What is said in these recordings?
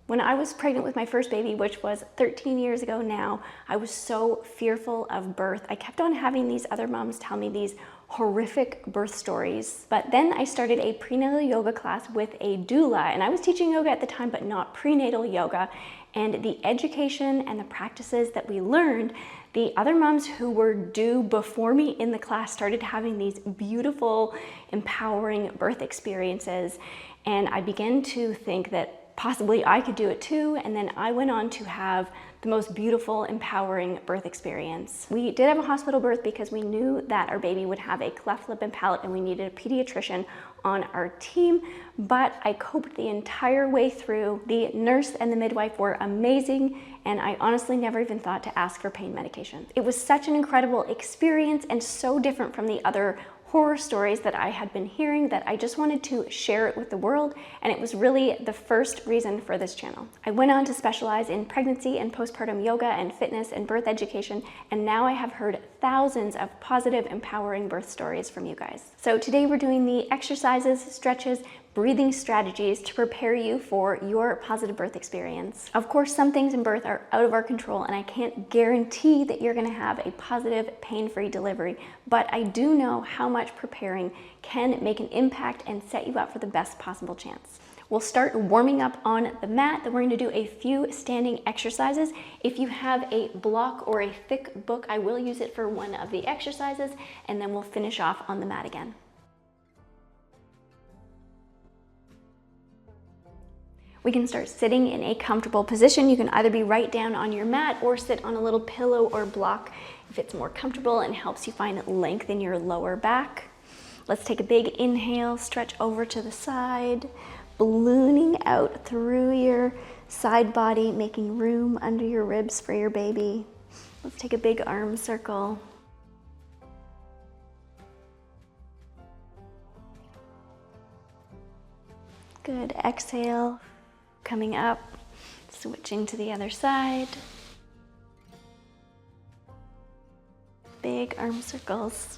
When I was pregnant with my first baby, which was 13 years ago now, I was so fearful of birth. I kept on having these other moms tell me these horrific birth stories. But then I started a prenatal yoga class with a doula, and I was teaching yoga at the time, but not prenatal yoga. And the education and the practices that we learned, the other moms who were due before me in the class started having these beautiful, empowering birth experiences. And I began to think that possibly I could do it too, and then I went on to have the most beautiful, empowering birth experience. We did have a hospital birth because we knew that our baby would have a cleft lip and palate and we needed a pediatrician on our team, but I coped the entire way through. The nurse and the midwife were amazing, and I honestly never even thought to ask for pain medication. It was such an incredible experience and so different from the other horror stories that I had been hearing that I just wanted to share it with the world, and it was really the first reason for this channel. I went on to specialize in pregnancy and postpartum yoga and fitness and birth education, and now I have heard thousands of positive, empowering birth stories from you guys. So today we're doing the exercises, stretches, breathing strategies to prepare you for your positive birth experience. Of course, some things in birth are out of our control, and I can't guarantee that you're gonna have a positive, pain-free delivery, but I do know how much preparing can make an impact and set you up for the best possible chance. We'll start warming up on the mat, then we're gonna do a few standing exercises. If you have a block or a thick book, I will use it for one of the exercises, and then we'll finish off on the mat again. We can start sitting in a comfortable position. You can either be right down on your mat or sit on a little pillow or block if it's more comfortable and helps you find length in your lower back. Let's take a big inhale, stretch over to the side, ballooning out through your side body, making room under your ribs for your baby. Let's take a big arm circle. Good, exhale. Coming up, switching to the other side. Big arm circles.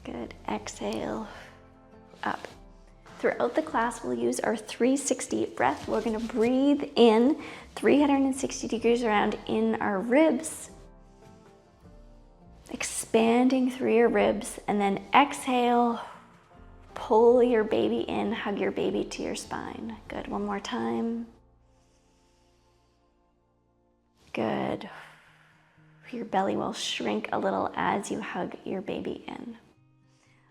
Good, exhale, up. Throughout the class, we'll use our 360 breath. We're gonna breathe in 360 degrees around in our ribs, expanding through your ribs, and then exhale, pull your baby in, hug your baby to your spine. Good, one more time. Good. Your belly will shrink a little as you hug your baby in.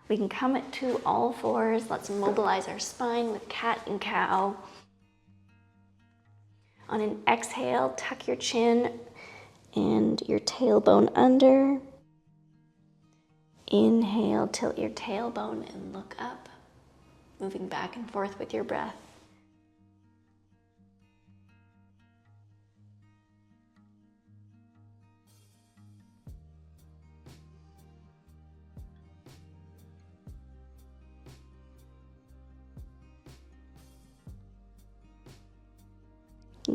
We can come to all fours. Let's mobilize our spine with cat and cow. On an exhale, tuck your chin and your tailbone under. Inhale, tilt your tailbone and look up, moving back and forth with your breath.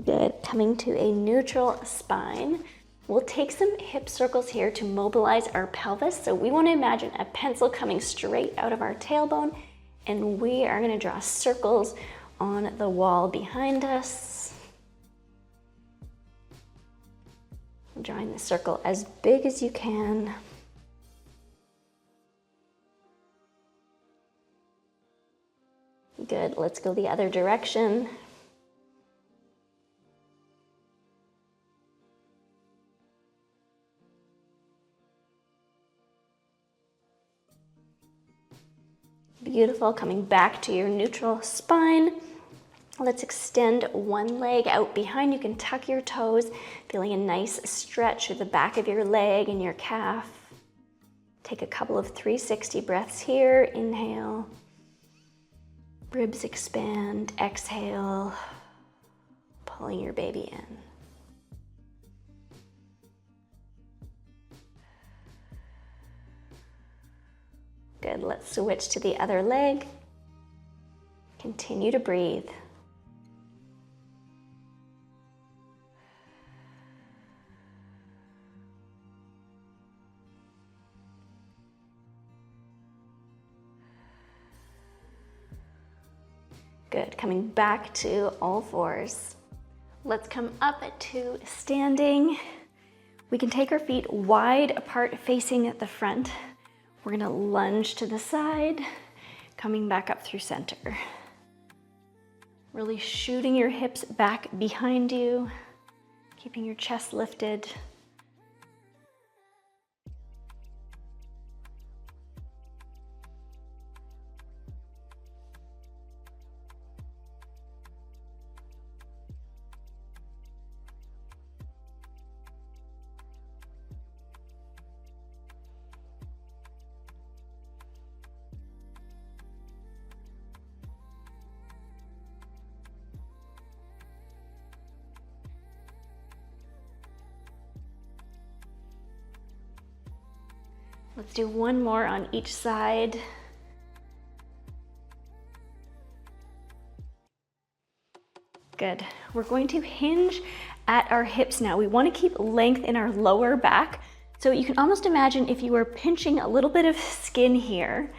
Good, coming to a neutral spine. We'll take some hip circles here to mobilize our pelvis. So we want to imagine a pencil coming straight out of our tailbone, and we are going to draw circles on the wall behind us. Drawing the circle as big as you can. Good, let's go the other direction. Beautiful, coming back to your neutral spine. Let's extend one leg out behind. You can tuck your toes, feeling a nice stretch through the back of your leg and your calf. Take a couple of 360 breaths here. Inhale, ribs expand, exhale, pulling your baby in. Good, let's switch to the other leg. Continue to breathe. Good, coming back to all fours. Let's come up to standing. We can take our feet wide apart facing the front. We're gonna lunge to the side, coming back up through center. Really shooting your hips back behind you, keeping your chest lifted. Let's do one more on each side. Good. We're going to hinge at our hips now. We want to keep length in our lower back. So you can almost imagine if you were pinching a little bit of skin here,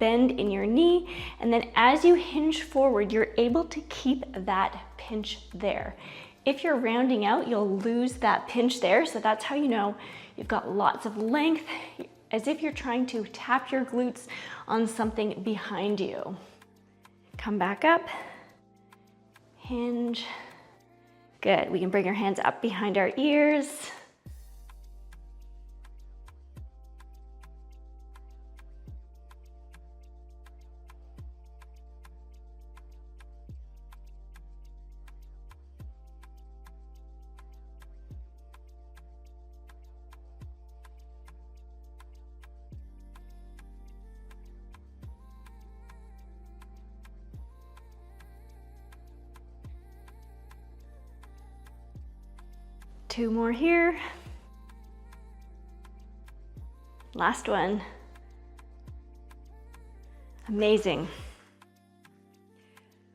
bend in your knee, and then as you hinge forward, you're able to keep that pinch there. If you're rounding out, you'll lose that pinch there. So that's how you know you've got lots of length, as if you're trying to tap your glutes on something behind you. Come back up, hinge. Good, we can bring our hands up behind our ears. Two more here. Last one. Amazing.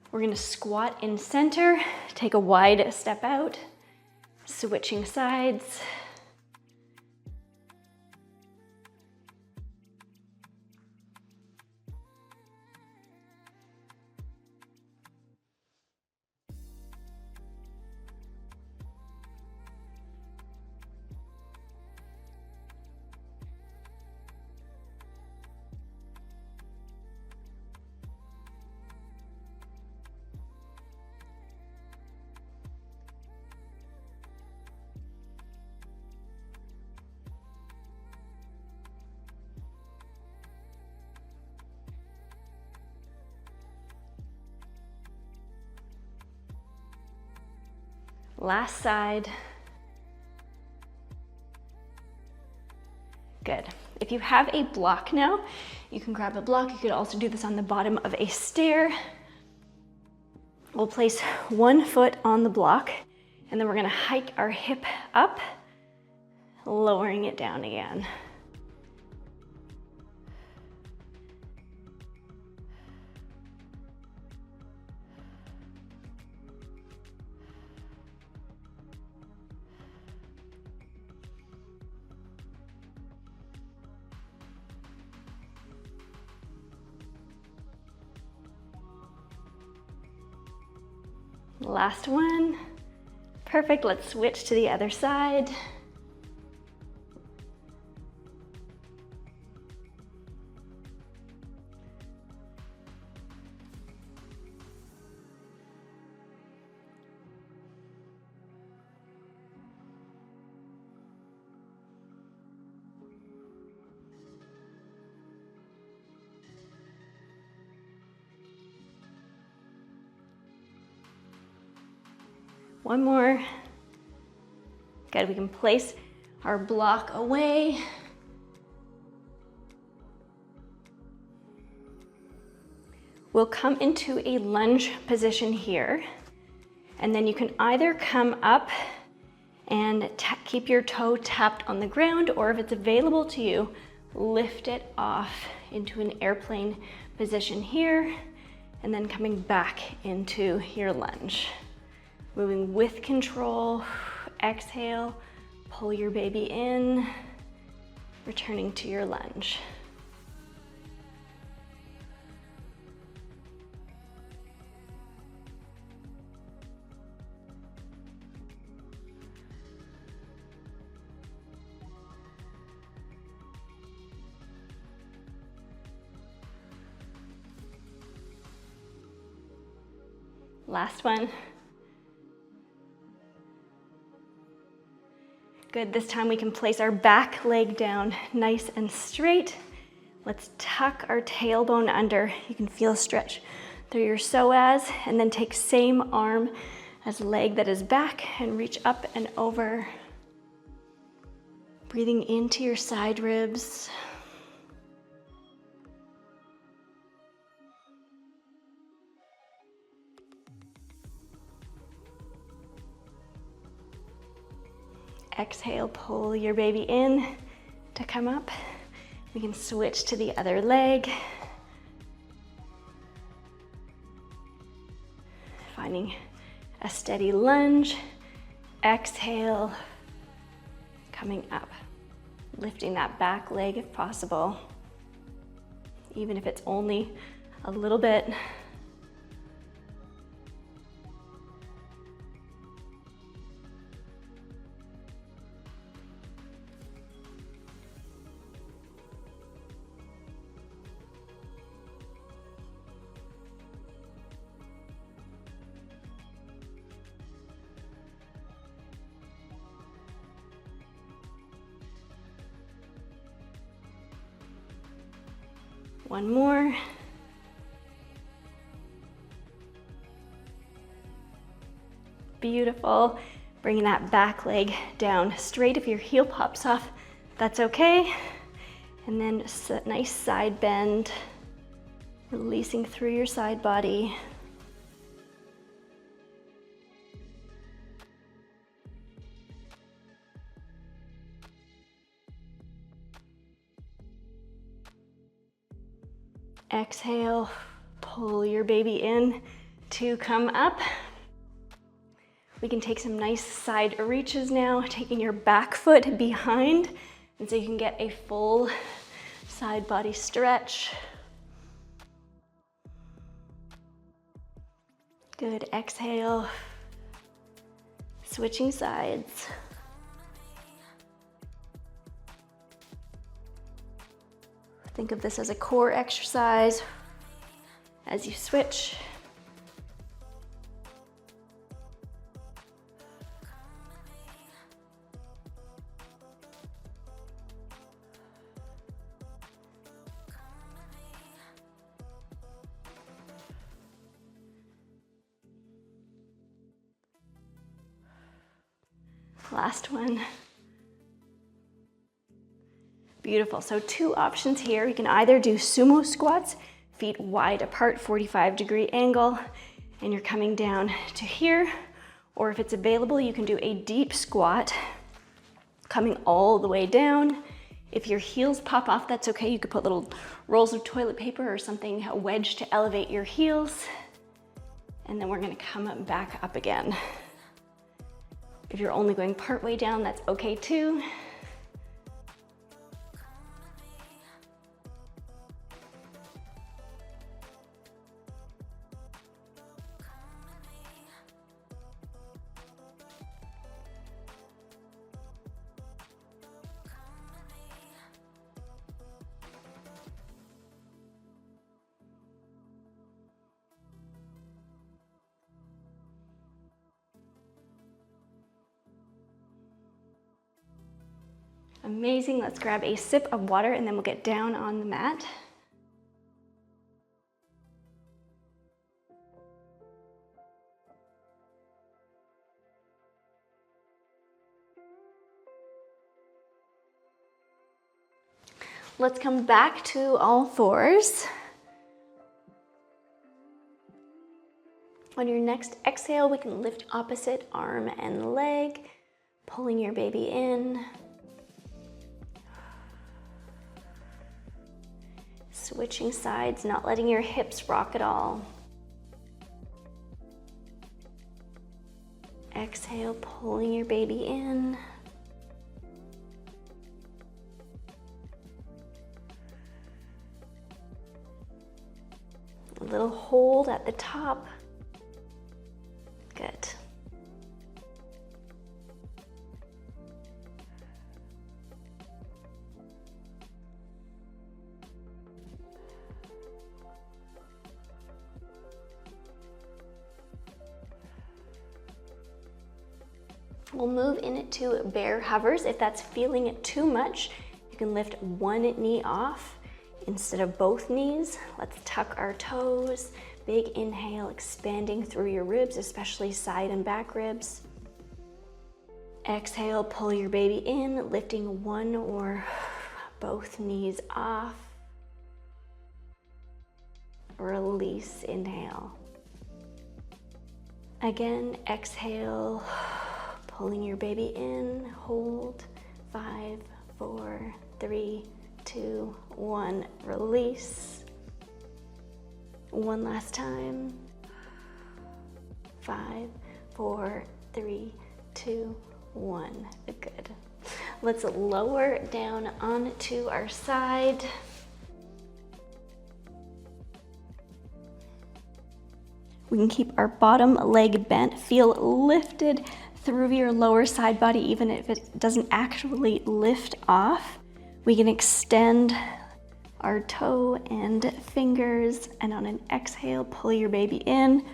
We're gonna squat in center, take a wide step out, switching sides. Last side. Good. If you have a block now, you can grab a block. You could also do this on the bottom of a stair. We'll place one foot on the block, and then we're gonna hike our hip up, lowering it down again. Last one. Perfect. Let's switch to the other side. One more. Good, we can place our block away. We'll come into a lunge position here, and then you can either come up and keep your toe tapped on the ground, or if it's available to you, lift it off into an airplane position here, and then coming back into your lunge. Moving with control, exhale, pull your baby in, returning to your lunge. Last one. Good, this time we can place our back leg down nice and straight. Let's tuck our tailbone under. You can feel a stretch through your psoas, and then take same arm as leg that is back and reach up and over. Breathing into your side ribs. Exhale, pull your baby in to come up. We can switch to the other leg. Finding a steady lunge. Exhale, coming up. Lifting that back leg if possible, even if it's only a little bit. One more. Beautiful. Bringing that back leg down straight. If your heel pops off, that's okay. And then just a nice side bend, releasing through your side body. Exhale, pull your baby in to come up. We can take some nice side reaches now, taking your back foot behind, and so you can get a full side body stretch. Good, exhale, switching sides. Think of this as a core exercise as you switch. Last one. Beautiful, so two options here. You can either do sumo squats, feet wide apart, 45-degree angle, and you're coming down to here. Or if it's available, you can do a deep squat, coming all the way down. If your heels pop off, that's okay. You could put little rolls of toilet paper or something, a wedge to elevate your heels. And then we're gonna come back up again. If you're only going part way down, that's okay too. Amazing, let's grab a sip of water and then we'll get down on the mat. Let's come back to all fours. On your next exhale, we can lift opposite arm and leg, pulling your baby in. Switching sides, not letting your hips rock at all. Exhale, pulling your baby in. A little hold at the top. Good. We'll move into bear hovers. If that's feeling it too much, you can lift one knee off instead of both knees. Let's tuck our toes. Big inhale, expanding through your ribs, especially side and back ribs. Exhale, pull your baby in, lifting one or both knees off. Release, inhale. Again, exhale, pulling your baby in, hold. 5, 4, 3, 2, 1, release. One last time. 5, 4, 3, 2, 1. Good. Let's lower down onto our side. We can keep our bottom leg bent, feel lifted through your lower side body, even if it doesn't actually lift off. We can extend our toe and fingers, and on an exhale, pull your baby in,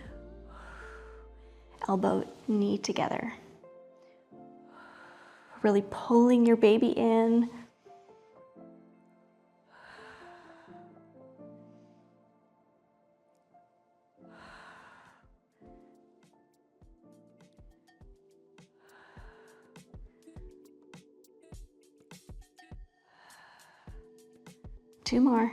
elbow, knee together. Really pulling your baby in. Two more.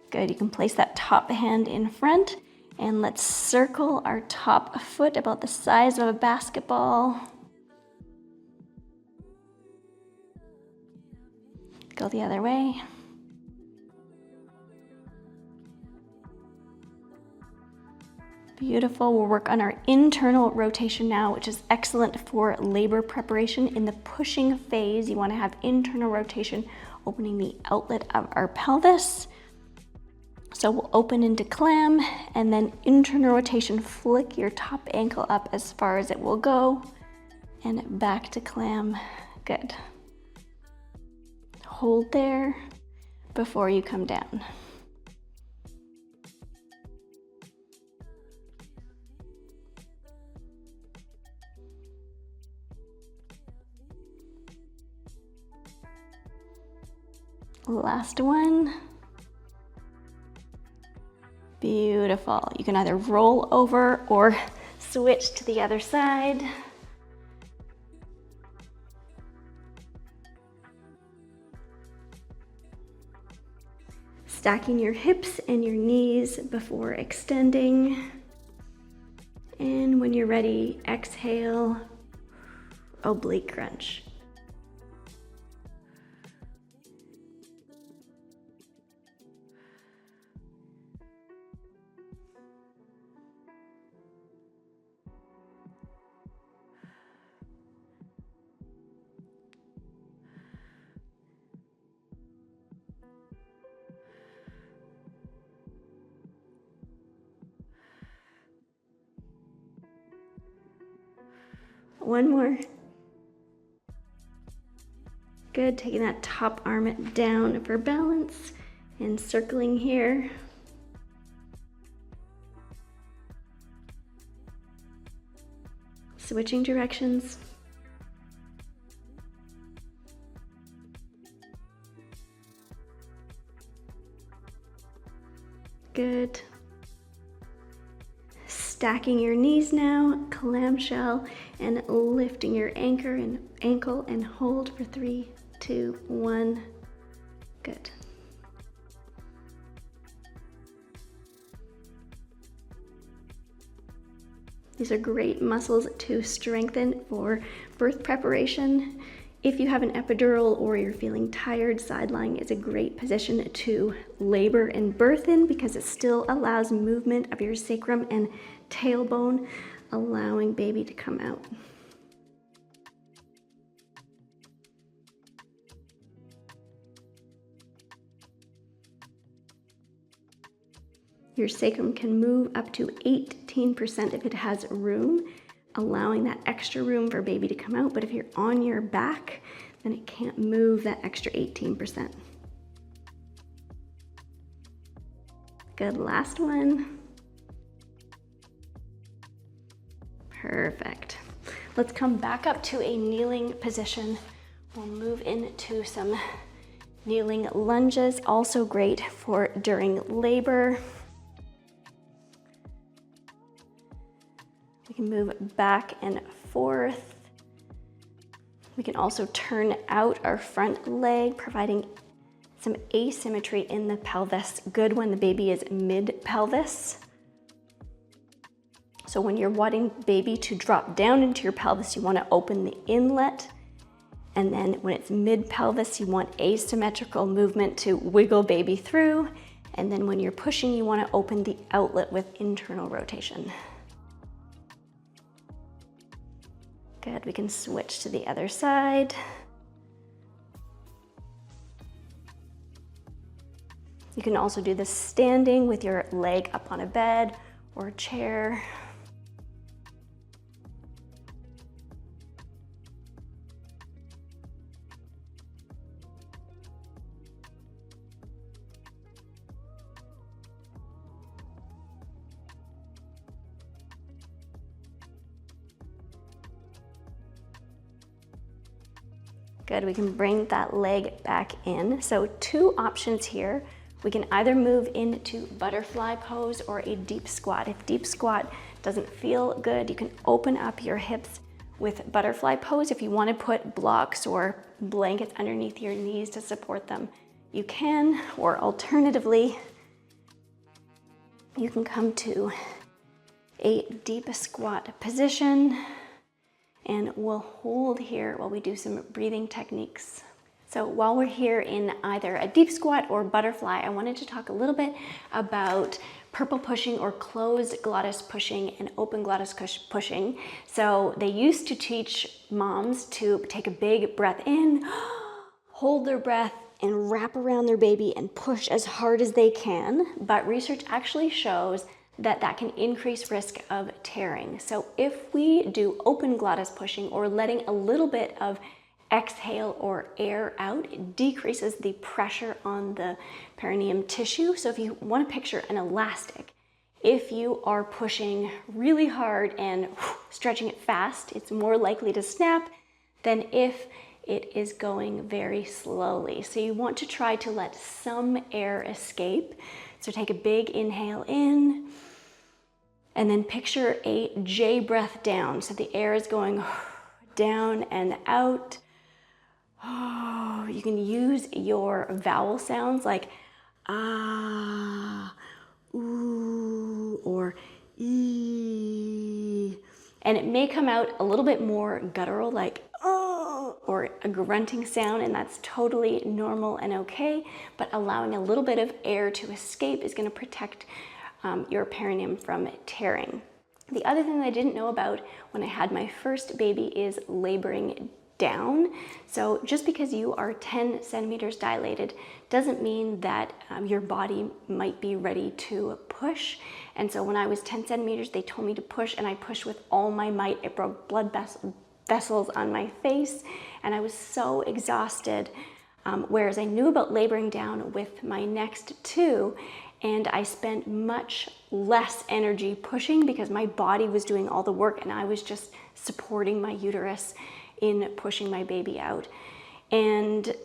Good, you can place that top hand in front, and let's circle our top foot about the size of a basketball. Go the other way. Beautiful. We'll work on our internal rotation now, which is excellent for labor preparation. In the pushing phase, you want to have internal rotation, opening the outlet of our pelvis. So we'll open into clam, and then internal rotation, flick your top ankle up as far as it will go, and back to clam. Good. Hold there before you come down. Last one. Beautiful. You can either roll over or switch to the other side. Stacking your hips and your knees before extending. And when you're ready, exhale, oblique crunch. One more. Good, taking that top arm down for balance and circling here. Switching directions. Good. Stacking your knees now, clamshell, and lifting your ankle and hold for 3, 2, 1. Good. These are great muscles to strengthen for birth preparation. If you have an epidural or you're feeling tired, side lying is a great position to labor and birth in because it still allows movement of your sacrum and tailbone, allowing baby to come out. Your sacrum can move up to 18% if it has room, allowing that extra room for baby to come out. But if you're on your back, then it can't move that extra 18%. Good, last one. Perfect. Let's come back up to a kneeling position. We'll move into some kneeling lunges, also great for during labor. We can move back and forth. We can also turn out our front leg, providing some asymmetry in the pelvis. Good when the baby is mid-pelvis. So when you're wanting baby to drop down into your pelvis, you want to open the inlet. And then when it's mid-pelvis, you want asymmetrical movement to wiggle baby through. And then when you're pushing, you want to open the outlet with internal rotation. Good, we can switch to the other side. You can also do this standing with your leg up on a bed or a chair. Good, we can bring that leg back in. So 2 options here. We can either move into butterfly pose or a deep squat. If deep squat doesn't feel good, you can open up your hips with butterfly pose. If you want to put blocks or blankets underneath your knees to support them, you can. Or alternatively, you can come to a deep squat position, and we'll hold here while we do some breathing techniques. So while we're here in either a deep squat or butterfly, I wanted to talk a little bit about purple pushing or closed glottis pushing and open glottis pushing. So they used to teach moms to take a big breath in, hold their breath, and wrap around their baby and push as hard as they can. But research actually shows that that can increase risk of tearing. So if we do open glottis pushing or letting a little bit of exhale or air out, it decreases the pressure on the perineum tissue. So if you want to picture an elastic, if you are pushing really hard and stretching it fast, it's more likely to snap than if it is going very slowly. So you want to try to let some air escape. So take a big inhale in, and then picture a J breath down. So the air is going down and out. Oh, you can use your vowel sounds like ah, ooh, or ee. And it may come out a little bit more guttural, like oh, or a grunting sound, and that's totally normal and okay. But allowing a little bit of air to escape is going to protect your perineum from tearing. The other thing that I didn't know about when I had my first baby is laboring down. So just because you are 10 centimeters dilated doesn't mean that your body might be ready to push. And so when I was 10 centimeters, they told me to push, and I pushed with all my might. It broke blood vessels on my face, and I was so exhausted. Whereas I knew about laboring down with my next 2, and I spent much less energy pushing because my body was doing all the work and I was just supporting my uterus in pushing my baby out. And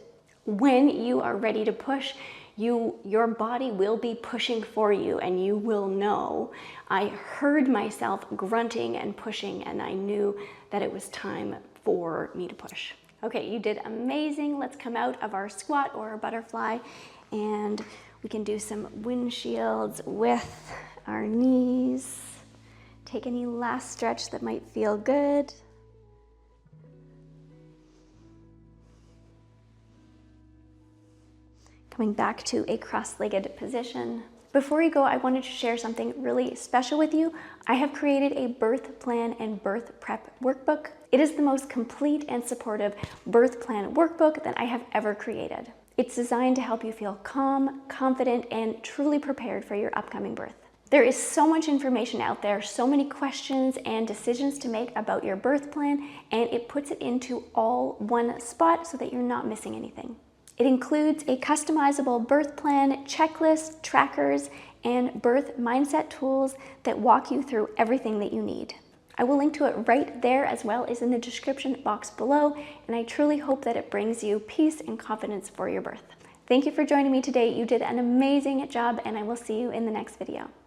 when you are ready to push, your body will be pushing for you, and you will know. I heard myself grunting and pushing, and I knew that it was time for me to push. Okay, you did amazing. Let's come out of our squat or our butterfly, and we can do some windshields with our knees. Take any last stretch that might feel good. Coming back to a cross-legged position. Before you go, I wanted to share something really special with you. I have created a birth plan and birth prep workbook. It is the most complete and supportive birth plan workbook that I have ever created. It's designed to help you feel calm, confident, and truly prepared for your upcoming birth. There is so much information out there, so many questions and decisions to make about your birth plan, and it puts it into all one spot so that you're not missing anything. It includes a customizable birth plan, checklist, trackers, and birth mindset tools that walk you through everything that you need. I will link to it right there as well as in the description box below, and I truly hope that it brings you peace and confidence for your birth. Thank you for joining me today. You did an amazing job, and I will see you in the next video.